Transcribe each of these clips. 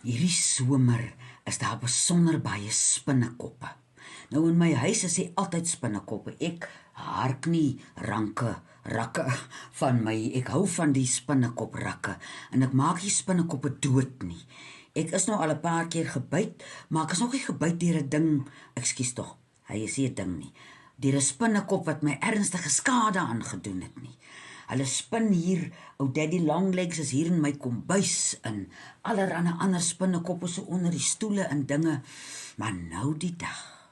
Hierdie somer is daar besonder baie spinnekoppe. Nou in my huis is hy altyd spinnekoppe. Ek hark nie rakke van my. Ek hou van die spinnekoprakke en ek maak die spinnekoppe dood nie. Ek is nou al 'n paar keer gebyt, maar ek is nog nie gebyt deur 'n ding. Ekskuus tog. Hy is nie 'n ding nie. Deur 'n spinnekop wat my ernstige skade aangedoen het nie. Hulle spin hier, ou Daddy Longlegs is hier in my kombuis in allerlei ander spinnekoppe so onder die stoele en dinge. Maar nou die dag.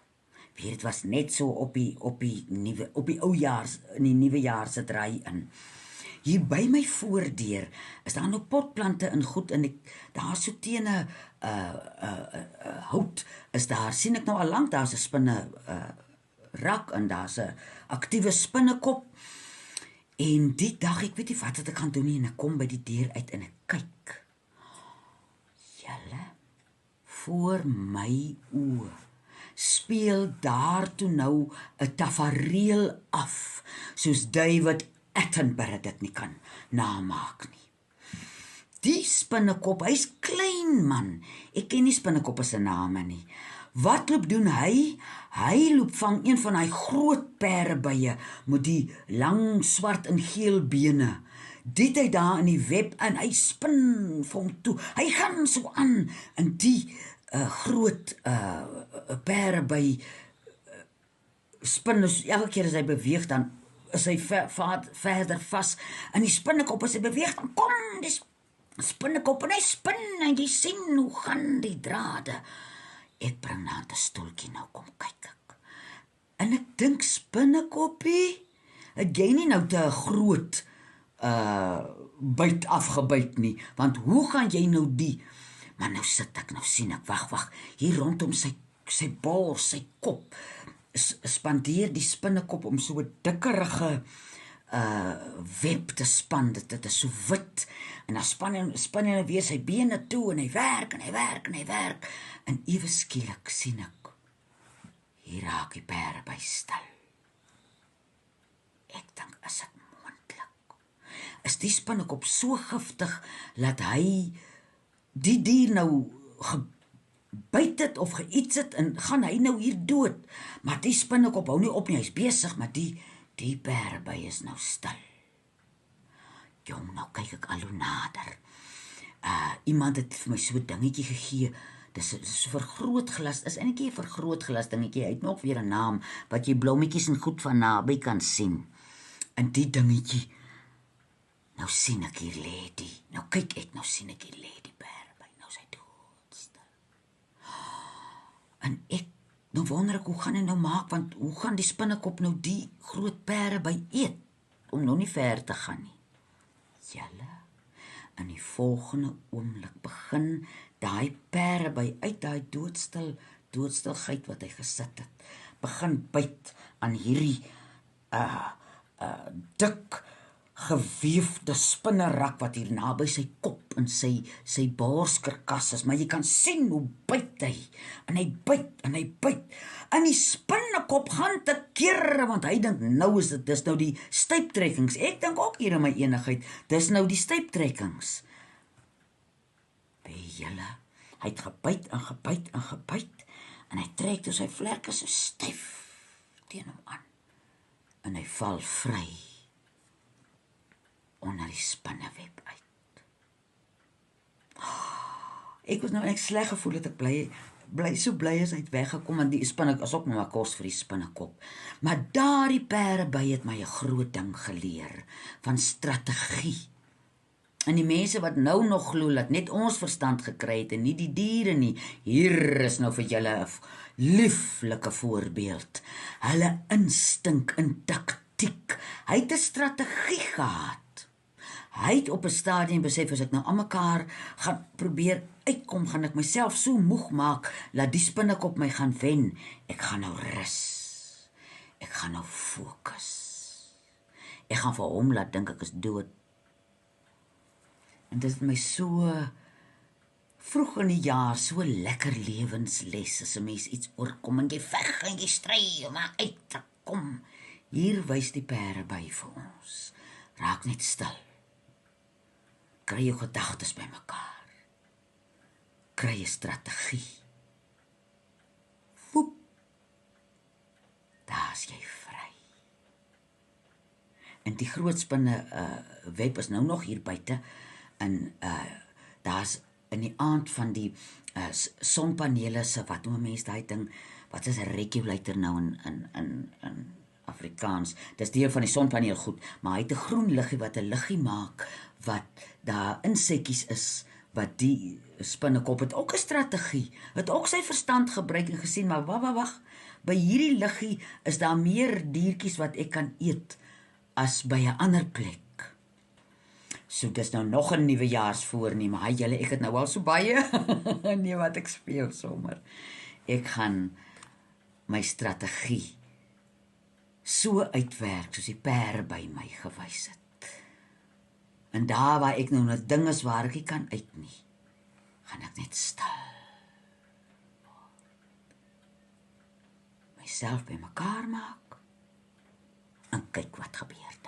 Weet dit was net so op die ou jaar in die nuwe jaar se draai in. Hier by my voordeur is daar nou potplante in goed en daar so teen 'n hout is daar, sien ek nou al lank daar's 'n spinne rak en daar's 'n aktiewe spinnekop. En die dag, ek weet nie wat ek gaan doen nie en ek kom by die deur uit en ek kyk. Julle, voor my oë speel daartoe nou 'n tafereel af, soos David Attenborough dit nie kan namaak nie. Die spinnekop, hy's klein man. Ek ken nie spinnekoppe se name nie. Wat loop doen hy? Hy loop vang een van daai groot perebye met die lang swart en geel bene. Dit hy daar in die web en hy spin vir hom toe. Hy gaan so aan en die groot pereby spin, elke keer as hy beweeg dan is hy verder vas en die spinnekop as hy beweeg dan kom die spinnekop en hy spin en jy sien hoe gaan die drade. Ek bring na 'n stoeltjie nou kom kyk ek. En ek dink spinnekoppie, het jy nie nou te 'n groot byt afgebyt nie, want hoe gaan jy nou die, maar nou sit ek, nou sien ek, wag, hier rondom sy bors, sy kop, spandeer die spinnekop om so 'n dikkerige web te span, dit is so wit, en dan span hy weer sy bene toe, en hy werk, en ewe skielik sien ek, hier raak die pere by stil. Ek dink, is dit moontlik? Is die spinnekop so giftig, dat hy die dier nou gebyt het, of geïets het, en gaan hy nou hier dood? Maar die spinnekop hou nie op nie, hy is besig, maar die pereby is nou stil. Jong, nou kyk ek al hoe nader. Iemand het vir my so 'n dingetjie gegee, dis so vergrootglas, is eintlik 'n vergrootglas dingetjie, hy het nog weer 'n naam, wat jy blommetjies en goed van naby kan sien. En die dingetjie, nou sien ek hier lê die, nou kyk ek, nou sien ek hier lê die pereby, nou sy doodstil. En ek, nou wonder ek, hoe gaan hy nou maak, want hoe gaan die spinnekop nou die groot pereby eet, om nou nie ver te gaan nie. Julle, in die volgende oomblik begin daai pereby uit daai doodstilheid wat hy gesit het, begin byt aan hierdie dik geweefde spinnerak wat hier naby sy kop en sy borskarkas is, maar jy kan sien hoe byt hy, en hy byt, en die spinnekop gaan te kere, want hy dink, nou is dit, dis nou die stuiptrekkings, ek dink ook hier in my enigheid, dis nou die stuiptrekkings. Weet julle, hy het gebyt, en hy trek toe sy vlerke so styf teen hom aan, en hy val vry onder die spinneweb uit. Ek was nou net sleg gevoel dat ek bly so bly as hy het weggekom, en die spinnekop is ook nog maar kos vir die spinnekop. Maar daardie pereby het my 'n groot ding geleer van strategie. En die mense wat nou nog glo dat net ons verstand gekry het en nie die diere nie, hier is nou vir julle 'n lieflike voorbeeld. Hulle instink en taktiek. Hy het 'n strategie gehad. Hy het op 'n stadium besef, as ek nou aan mekaar gaan probeer uitkom, gaan ek myself so moeg maak, laat die spinnekop my gaan wen. Ek gaan nou rus. Ek gaan nou fokus. Ek gaan vir hom laat dink ek is dood. En dit het my so vroeg in die jaar so lekker lewensles, as 'n mens iets oorkom en jy veg en jy stry om uit te kom. Hier wys die pereby vir ons. Raak net stil. Kry jou gedagtes bymekaar. kry 'n strategie. Woep, daar's jy vry. En die groot spinne web is nou nog hier buite en daar's in die aand van die sonpanele se wat noem mense daai ding, wat is 'n regulator nou in Afrikaans. Dis deel van die sonpaneel goed, maar hy het 'n groen liggie wat 'n liggie maak wat daar insekkies is wat die spinnekop het ook 'n strategie. Het ook sy verstand gebruik en gesien, maar wag. By hierdie liggie is daar meer diertjies wat ek kan eet as by 'n ander plek. So dis nou nog 'n nuwejaarsvoorneme. Haai julle, ek het nou al so baie. Nee, wat ek speel sommer. Ek gaan my strategie so uitwerk soos die perde by my gewys het. En daar waar ek nou 'n ding is waar ek nie kan uit nie, gaan ek net stil myself bymekaar maak en kyk wat gebeur.